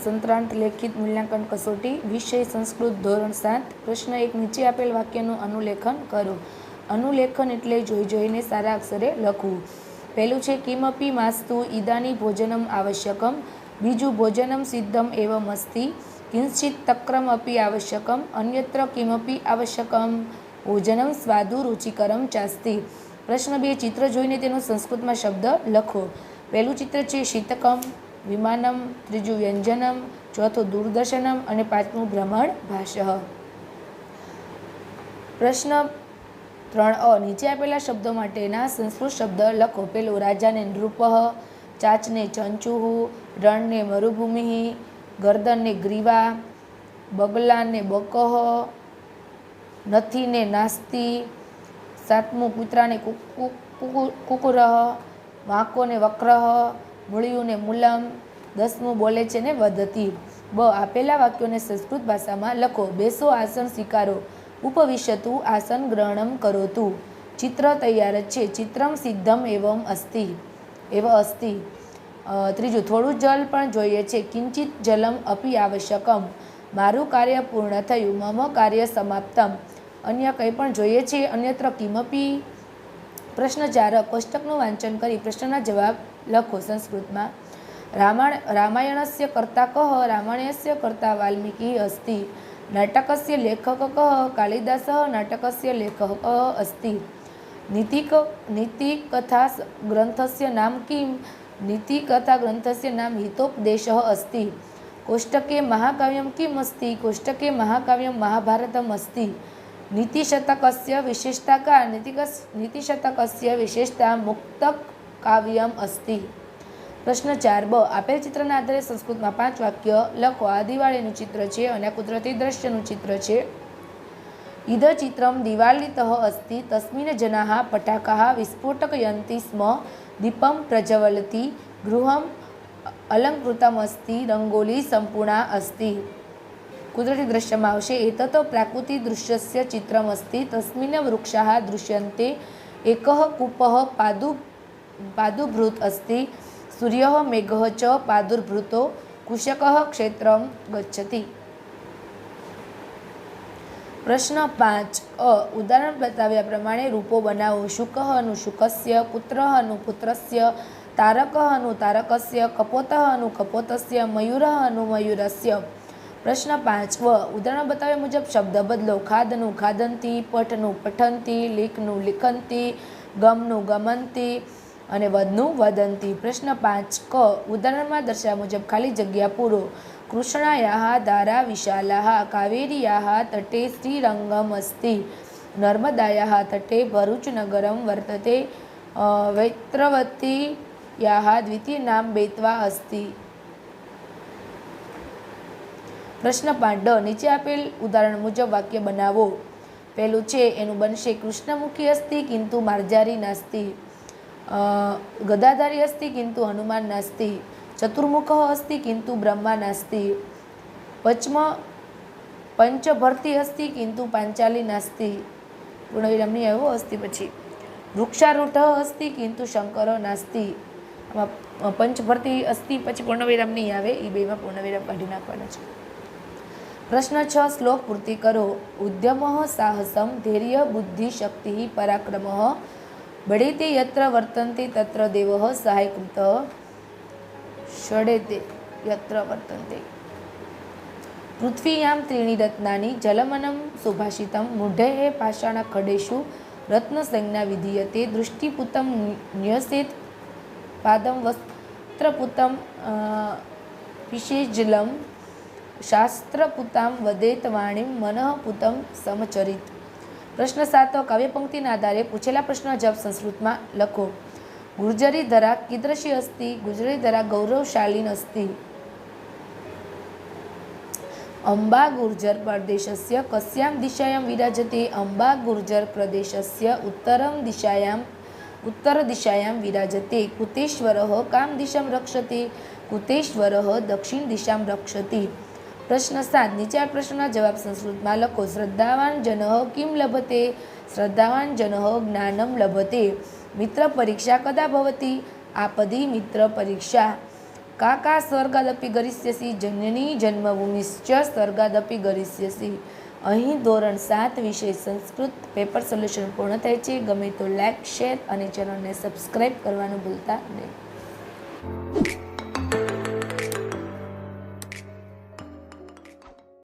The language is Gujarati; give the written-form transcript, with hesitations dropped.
સંક્રાંત લેખિત મૂલ્યાંકન કસોટી વિષય સંસ્કૃત ધોરણ 7 પ્રશ્ન 1 નીચે આપેલ વાક્યનું અનુલેખન કરો. અનુલેખન એટલે જોઈ જોઈને સારા અક્ષરે લખવું. પહેલું છે કિમપી માસ્તુ ઇદાની ભોજનમ આવશ્યકમ. બીજું ભોજનમ સિદ્ધમ એવમ અસ્તિ. કિંચિત તક્રમ અપી આવશ્યકમ. અન્યત્ર કિમપી આવશ્યકમ. ભોજનમ સ્વાદુ રુચિકરમ ચાસ્તિ. પ્રશ્ન 2 ચિત્ર જોઈને તેનો સંસ્કૃતમાં શબ્દ લખો. પહેલું ચિત્ર છે શીતકમ, વિમાનમ, ત્રીજું વ્યંજનમ, ચોથું દૂરદર્શનમ અને પાંચમું ભ્રમણ ભાષઃ. પ્રશ્ન 3 નીચે આપેલા શબ્દો માટેના સંસ્કૃત શબ્દ લખો. પેલું રાજાને નૃપઃ, ચાચને ચંચુઃ, રણને મરુભૂમિ, ગરદનને ગ્રીવા, બગલાને બકઃ, નથીને નાસ્તિ, સાતમું કૂતરાને કુકુરઃ, વાંકોને વક્રઃ, મૂળિયુંને મૂલમ, 10મું બોલે છે ને વદતી. આપેલા વાક્યોને સંસ્કૃત ભાષામાં લખો. બેસો, આસન સ્વીકારો. ઉપવિશતુ, આસન ગ્રહણમ કરોતુ. ચિત્ર તૈયાર છે. ચિત્રમ સિદ્ધમ એવમ અસ્તિ. ત્રીજું થોડું જલ પણ જોઈએ છે. કિંચિત જલમ અપી આવશ્યકમ. મારું કાર્ય પૂર્ણ થયું. મમ કાર્ય સમાપ્તમ. અન્ય કંઈ પણ જોઈએ છે. અન્યત્ર કિમપી. પ્રશ્ન 4 કોષ્ટકનું વાંચન કરી પ્રશ્નના જવાબ લખો. સંસ્કૃતમાં રામાયણસ્ય કર્તા કઃ? રામાયણસ્ય કર્તા વાલ્મીકિ અસ્તિ. નાટકસ્ય લેખક કઃ? કાલિદાસઃ નાટકસ્ય લેખક અસ્તિ. નીતિકથા ગ્રંથસ્ય નામ કિમ? નીતિકથા ગ્રંથસ્ય નામ હિતોપદેશઃ અસ્તિ. કોષ્ટકે મહાકાવ્યમ કિમ અસ્તિ? કોષ્ટકે મહાકાવ્યમ મહાભારતમ અસ્તિ. નીતિશતકસ્ય વિશેષતા કા? નીતિશતકસ્ય વિશેષતા મુક્તક કાવ્યમ અસ્તિ. પ્રશ્ન 4 આપેલ ચિત્રના આધારે સંસ્કૃતમાં 5 વાક્ય લખો. આ દિવાળીનું ચિત્ર છે અને આ કુદરતી દ્રશ્યનું ચિત્ર છે. ઇદ ચિત્રમ દિવાલિતઃ અસ્તિ. તસ્મિન જનાઃ પટાકાઃ વિસ્ફોટયન્તિ સ્મ. દીપમ પ્રજ્વલતિ. ગૃહમ અલંકૃતમ અસ્તિ. રંગોલી સંપૂર્ણા અસ્તિ. કુદરતી દ્રશ્યમાં આવશે. એતત પ્રાકૃતિક દૃશ્યસ્ય ચિત્રમ અસ્તિ. તસ્મિન વૃક્ષાઃ દૃશ્યન્તે. એકઃ કૂપઃ પાદુભૃત અસ્તિ. સૂર્યઃ મેઘઃ ચ પાદુર્ભૃતો. કુશકઃ ક્ષેત્રમ ગચ્છતિ. પ્રશ્ન 5 ઉદાહરણ બતાવ્યા પ્રમાણે રૂપો બનાવો. શુકઃ શુકસ્ય, પુત્રઃ પુત્રસ્ય, તારકઃ તારકસ્ય, કપોતઃ કપોતસ્ય, મયુરઃ મયુરસ્ય. પ્રશ્ન 5 ઉદાહરણ બતાવ્યા મુજબ શબ્દ બદલો. ખાદનું ખાદંતી, પઠનું પઠંતી, લીકનું લિખંતી, ગમનું ગમંતી અને વદનું વદંતી. પ્રશ્ન 5 ઉદાહરણમાં દર્શાવ્યા મુજબ ખાલી જગ્યા પૂરો. કૃષ્ણાયાઃ ધારા વિશાલાઃ. કાવેર્યાઃ તટે શ્રીરંગમ અસ્તિ. નર્મદાયાઃ તટે ભરૂચ નગરમ વર્તતે. વૈત્રવતીયાઃ દ્વિતીય નામ બેતવા અસ્તિ. પ્રશ્ન 5 નીચે આપેલ ઉદાહરણ મુજબ વાક્ય બનાવો. પહેલું છે એનું બનશે કૃષ્ણમુખી અસ્તિ કિંતુ માર્જારી નાસ્તિ. ગદાધારી અસ્તિ કિંતુ હનુમાન નાસ્તિ. ચતુર્મુખ અસ્તિ કિંતુ બ્રહ્મા નાસ્તિ. પંચભર્તી અસ્તિ કિંતુ પાંચાલી નાસ્તિ. પૂર્ણવિરામ નહીં આવ્યો અસ્તિ પછી. વૃક્ષારૂઢ અસ્તિ કિંતુ શંકર નાસ્તિ. આમાં પંચભર્તી અસ્તિ પછી પૂર્ણવિરામ નહીં આવે. એ બેમાં પૂર્ણવિરામ કાઢી નાખવાના છે. પ્રશ્ન 6 શ્લોક પૂર્તિ કરો. ઉદ્યમઃ સાહસમ, ધૈર્ય બુદ્ધિ શક્તિ પરાક્રમઃ. બળેતે યત્ર વર્તન્તે તત્ર દેવઃ સહાયકૃતઃ. ષડેતે યત્ર વર્તન્તે. પૃથ્વીયામ ત્રીણિ રત્નાનિ જલમનમ સુભાષિતમ. મૂઢૈઃ પાષાણખડેષુ રત્નસંજ્ઞા વિધીયતે. દૃષ્ટિપુતમ ન્યસેત પાદમ વસ્ત્રપુતમ પિશેજલમ. શાસ્ત્રપુતામ વદેત વાણીમ મનઃપુતમ સમચરિત. પ્રશ્ન 7 કાવ્યપંક્તિના આધારે પૂછેલા પ્રશ્નના જવાબ સંસ્કૃતમાં લખો. ગુર્જરી ધરા કીદૃશી અસ્તિ? ગુર્જરી ધરા ગૌરવશાલીન અસ્તિ. અંબા ગુર્જર પ્રદેશસ્ય કસ્યામ દિશાયામ વિરાજતે? અંબા ગુર્જર પ્રદેશસ્ય ઉત્તર દિશાયામ વિરાજતે. કુતેશ્વરઃ કામ દિશામ રક્ષતે? કુતેશ્વરઃ દક્ષિણ દિશામ રક્ષતિ. પ્રશ્ન 7 નીચે આ પ્રશ્નના જવાબ સંસ્કૃતમાં લખો. શ્રદ્ધાવાન જનઃ કિમ લભતે? શ્રદ્ધાવાન જનઃ જ્ઞાનમ લભતે. મિત્ર પરીક્ષા કદા ભવતિ? આપદી મિત્ર પરીક્ષા. કા કા સ્વર્ગાદપી ગરિષ્યસી જનની જન્મભૂમિશ્ચ સ્વર્ગાદપી ગરિષ્યસી. અહીં ધોરણ 7 વિષય સંસ્કૃત પેપર સોલ્યુશન પૂર્ણ થાય છે. ગમે તો લાઈક, શેર અને ચેનલને સબસ્ક્રાઈબ કરવાનું ભૂલતા નહીં.